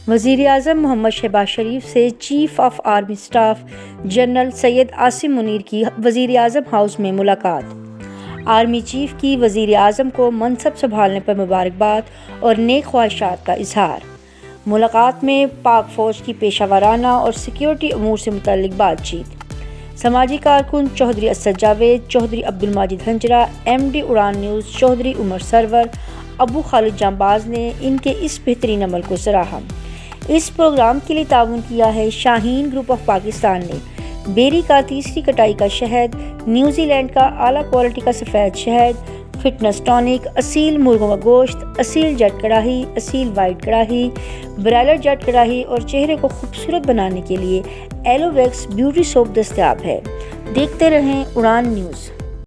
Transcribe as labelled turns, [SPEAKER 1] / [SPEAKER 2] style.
[SPEAKER 1] وزیراعظم محمد شہباز شریف سے chief of army staff general Syed Asim Munir کی وزیر اعظم ہاؤس میں ملاقات۔ آرمی چیف کی وزیر اعظم کو منصب سنبھالنے پر مبارکباد اور نیک خواہشات کا اظہار۔ ملاقات میں پاک فوج کی پیشہ ورانہ اور سیکیورٹی امور سے متعلق بات چیت۔ سماجی کارکن چودھری اسد جاوید، چودھری عبدالمجید ہنجرہ، ایم ڈی اڑان نیوز چودھری عمر سرور، ابو خالد جانباز نے ان کے اس بہترین عمل کو سراہا۔ اس پروگرام کے لیے تعاون کیا ہے شاہین گروپ آف پاکستان نے۔ بیری کا تیسری کٹائی کا شہد، نیوزی لینڈ کا اعلیٰ کوالٹی کا سفید شہد، فٹنس ٹانک، اصیل مرغوں کا گوشت، اصیل جٹ کڑاہی، اصیل وائٹ کڑاہی، برائلر جٹ کڑاہی اور چہرے کو خوبصورت بنانے کے لیے ایلو ویکس بیوٹی سوپ دستیاب ہے۔ دیکھتے رہیں اڑان نیوز۔